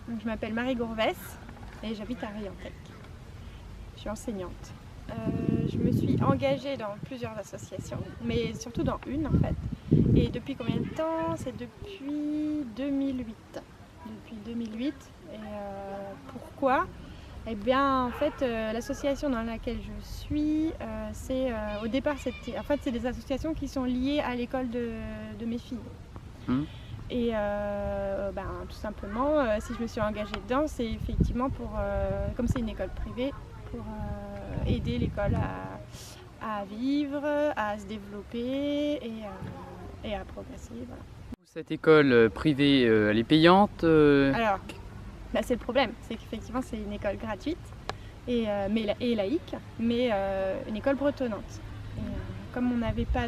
Donc, je m'appelle Marie Gourvès et j'habite à Riantec. Je suis enseignante. Je me suis engagée dans plusieurs associations, mais surtout dans une en fait. Et depuis combien de temps? C'est depuis 2008. Depuis 2008. Et pourquoi? Eh bien, en fait, l'association dans laquelle je suis, au départ, c'est des associations qui sont liées à l'école de mes filles. Et tout simplement, si je me suis engagée dedans, c'est effectivement comme c'est une école privée, pour aider l'école à vivre, à se développer et à progresser. Voilà. Cette école privée, elle est payante Alors, là c'est le problème, c'est qu'effectivement c'est une école gratuite et laïque, mais une école bretonnante. Comme on n'avait pas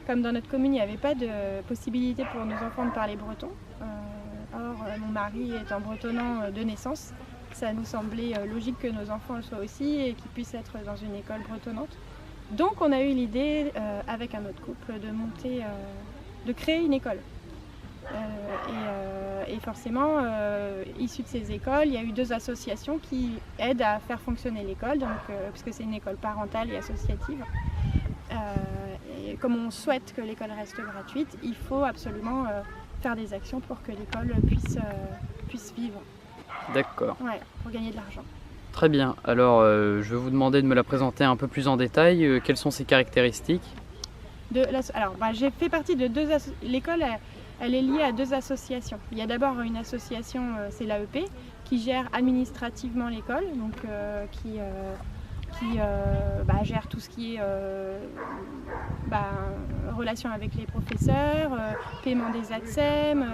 comme dans notre commune, il n'y avait pas de possibilité pour nos enfants de parler breton. Or, mon mari étant bretonnant de naissance, ça nous semblait logique que nos enfants le soient aussi et qu'ils puissent être dans une école bretonnante. Donc, on a eu l'idée, avec un autre couple, de créer une école. Et forcément, issu de ces écoles, il y a eu 2 associations qui aident à faire fonctionner l'école, puisque c'est une école parentale et associative. Et comme on souhaite que l'école reste gratuite, il faut absolument faire des actions pour que l'école puisse vivre. D'accord. Ouais, pour gagner de l'argent. Très bien. Alors, je vais vous demander de me la présenter un peu plus en détail. Quelles sont ses caractéristiques? J'ai fait partie de 2 associations. L'école, elle est liée à 2 associations. Il y a d'abord une association, c'est l'AEP, qui gère administrativement l'école, donc qui gère tout ce qui est relation avec les professeurs, paiement des ATSEM,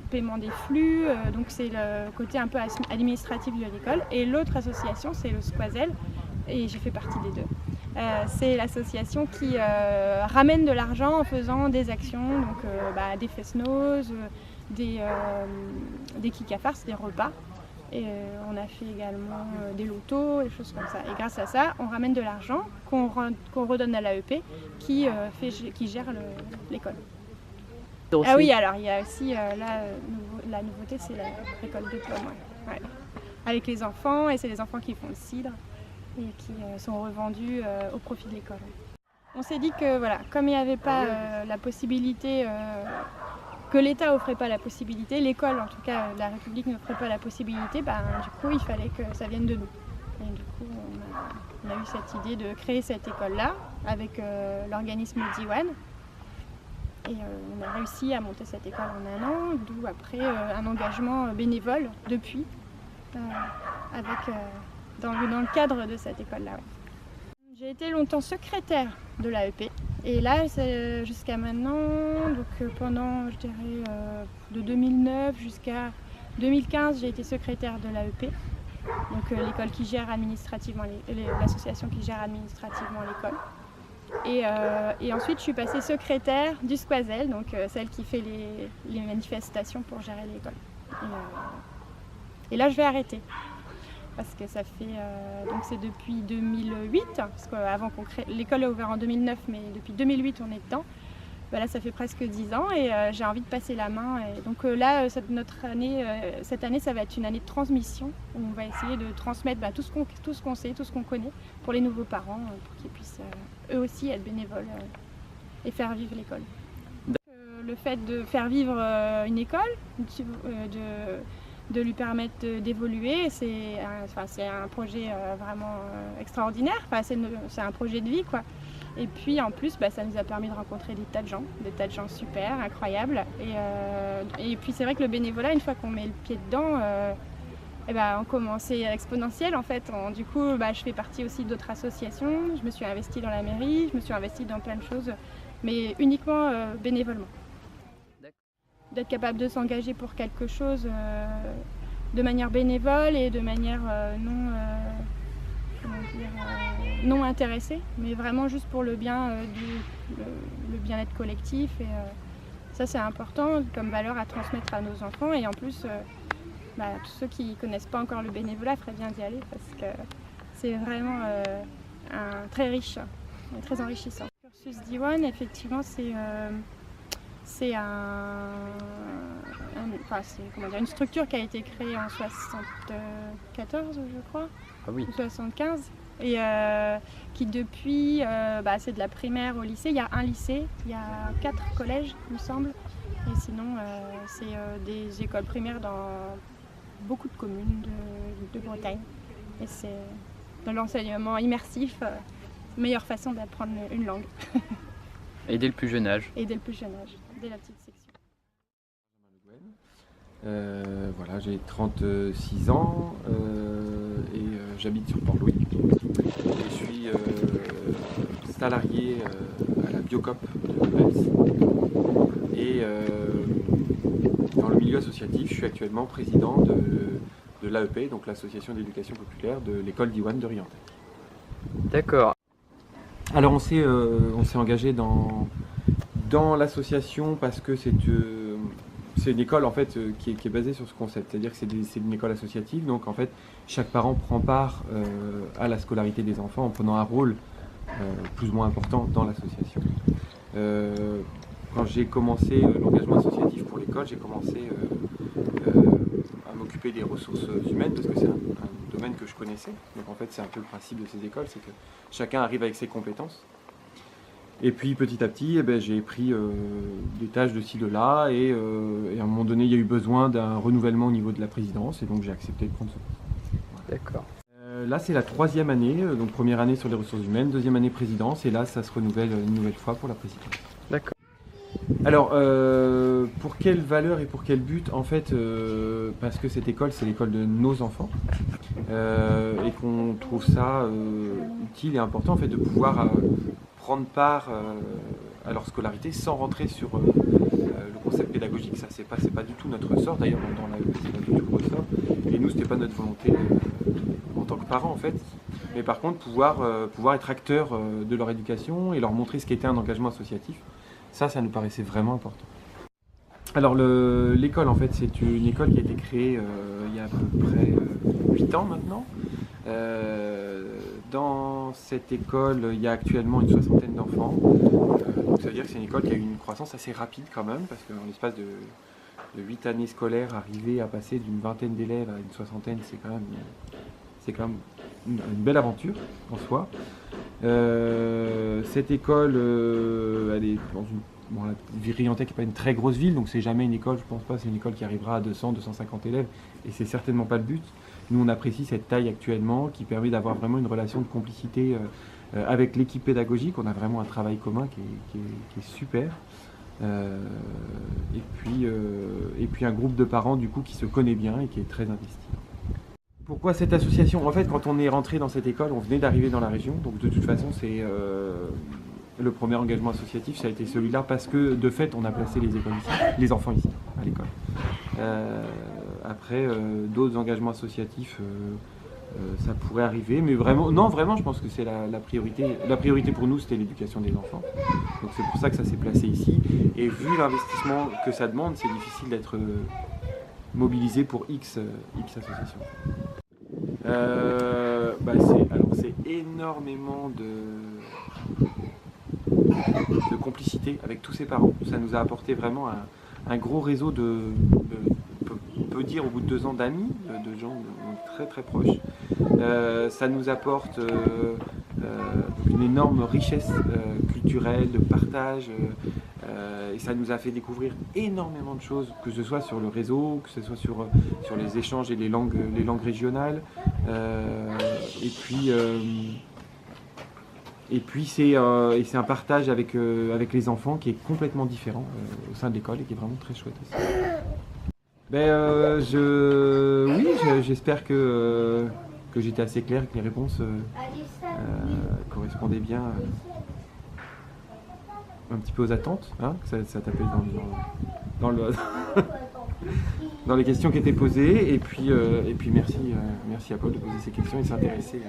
paiement des flux, donc c'est le côté un peu administratif de l'école. Et l'autre association, c'est le Squazel, et j'ai fait partie des 2. C'est l'association qui ramène de l'argent en faisant des actions, donc des fest-noz, des kikafars, des repas. Et on a fait également des lotos, des choses comme ça. Et grâce à ça, on ramène de l'argent qu'on redonne à l'AEP qui gère l'école. Ah oui, alors il y a aussi la nouveauté, c'est la récolte de pommes. Ouais. Avec les enfants, et c'est les enfants qui font le cidre et qui sont revendus au profit de l'école. On s'est dit que voilà, comme il n'y avait pas la possibilité, que l'État offrait pas la possibilité, l'école en tout cas la République n'offrait pas la possibilité, du coup il fallait que ça vienne de nous. Et du coup on a eu cette idée de créer cette école-là avec l'organisme Diwan. Et on a réussi à monter cette école en 1 an, d'où après un engagement bénévole depuis, dans le cadre de cette école-là. Ouais. J'ai été longtemps secrétaire de l'AEP et là jusqu'à maintenant, donc pendant je dirais de 2009 jusqu'à 2015, j'ai été secrétaire de l'AEP, donc l'école qui gère administrativement, l'association qui gère administrativement l'école. Et ensuite je suis passée secrétaire du Squazel, donc celle qui fait les manifestations pour gérer l'école. Et là je vais arrêter. Parce que ça fait, donc c'est depuis 2008, parce qu'avant qu'on crée, l'école a ouvert en 2009, mais depuis 2008 on est dedans. Là ça fait presque 10 ans et j'ai envie de passer la main. Et donc là, cette année, ça va être une année de transmission, où on va essayer de transmettre tout ce qu'on sait, tout ce qu'on connaît pour les nouveaux parents, pour qu'ils puissent eux aussi être bénévoles et faire vivre l'école. Le fait de faire vivre une école, de lui permettre d'évoluer, c'est un projet vraiment extraordinaire, c'est un projet de vie quoi. Et puis en plus ça nous a permis de rencontrer des tas de gens super, incroyables. Et puis c'est vrai que le bénévolat, une fois qu'on met le pied dedans, on commence, c'est exponentiel en fait. Du coup je fais partie aussi d'autres associations, je me suis investie dans la mairie, je me suis investie dans plein de choses, mais uniquement bénévolement. D'être capable de s'engager pour quelque chose de manière bénévole et de manière non intéressée, mais vraiment juste pour le bien-être collectif. Et ça c'est important comme valeur à transmettre à nos enfants. Et en plus, tous ceux qui ne connaissent pas encore le bénévolat feraient bien d'y aller parce que c'est vraiment très riche et très enrichissant. Le cursus Diwan, effectivement, c'est une structure qui a été créée en 74, je crois, Ah oui. ou 75, et qui depuis, c'est de la primaire au lycée. Il y a un lycée, il y a 4 collèges, il me semble, et sinon c'est des écoles primaires dans beaucoup de communes de Bretagne. Et c'est de l'enseignement immersif, meilleure façon d'apprendre une langue. Et dès le plus jeune âge. Et dès le plus jeune âge, dès la petite section. Voilà, j'ai 36 ans et j'habite sur Port-Louis. Je suis salarié à la Biocoop de Metz. Et dans le milieu associatif, je suis actuellement président de l'AEP, donc l'association d'éducation populaire de l'école d'Iwan de Riantais. D'accord. Alors on s'est engagé dans l'association parce que c'est une école en fait qui est basée sur ce concept, c'est-à-dire que c'est une école associative, donc en fait chaque parent prend part à la scolarité des enfants en prenant un rôle plus ou moins important dans l'association. Quand j'ai commencé l'engagement associatif pour l'école, j'ai commencé à m'occuper des ressources humaines parce que c'est un domaine que je connaissais. Donc en fait c'est un peu le principe de ces écoles, c'est que chacun arrive avec ses compétences. Et puis petit à petit, j'ai pris des tâches de ci, de là, et à un moment donné, il y a eu besoin d'un renouvellement au niveau de la présidence, et donc j'ai accepté de prendre ce poste. Voilà. D'accord. Là, c'est la 3e année, donc première année sur les ressources humaines, 2e année présidence, et là, ça se renouvelle une nouvelle fois pour la présidence. D'accord. Alors, pour quelle valeur et pour quel but? En fait, parce que cette école, c'est l'école de nos enfants, et qu'on trouve ça utile et important en fait, de pouvoir prendre part à leur scolarité sans rentrer sur le concept pédagogique. Ça, c'est pas du tout notre ressort. D'ailleurs, dans la c'est pas du tout le ressort. Et nous, c'était pas notre volonté en tant que parents, en fait. Mais par contre, pouvoir être acteurs de leur éducation et leur montrer ce qu'était un engagement associatif, ça nous paraissait vraiment important. Alors, l'école, en fait, c'est une école qui a été créée il y a à peu près 8 ans maintenant. Dans cette école, il y a actuellement une 60aine d'enfants. Donc ça veut dire que c'est une école qui a eu une croissance assez rapide quand même, parce qu'en l'espace de 8 années scolaires, arriver à passer d'une 20aine d'élèves à une 60aine, c'est quand même une belle aventure en soi. Cette école, elle est dans la Riantais qui n'est pas une très grosse ville, donc c'est jamais une école, je pense pas, c'est une école qui arrivera à 200, 250 élèves, et c'est certainement pas le but. Nous, on apprécie cette taille actuellement qui permet d'avoir vraiment une relation de complicité avec l'équipe pédagogique. On a vraiment un travail commun qui est super. Et puis un groupe de parents du coup qui se connaît bien et qui est très investi. Pourquoi cette association? En fait, quand on est rentré dans cette école, on venait d'arriver dans la région, donc de toute façon, c'est le premier engagement associatif, ça a été celui-là parce que de fait, on a placé les enfants ici, à l'école. Après, d'autres engagements associatifs, ça pourrait arriver, mais vraiment, je pense que c'est la priorité. La priorité pour nous, c'était l'éducation des enfants. Donc c'est pour ça que ça s'est placé ici. Et vu l'investissement que ça demande, c'est difficile d'être mobilisé pour X associations. C'est énormément de complicité avec tous ces parents. Ça nous a apporté vraiment un gros réseau on peut dire au bout de 2 ans d'amis, de gens très très proches. Ça nous apporte une énorme richesse culturelle, de partage, et ça nous a fait découvrir énormément de choses, que ce soit sur le réseau, que ce soit sur les échanges et les langues régionales. Et puis c'est un partage avec les enfants qui est complètement différent au sein de l'école et qui est vraiment très chouette aussi. J'espère que j'étais assez clair et que les réponses correspondaient bien un petit peu aux attentes, hein, que ça tapait dans les questions qui étaient posées. Et puis merci à Paul de poser ces questions et de s'intéresser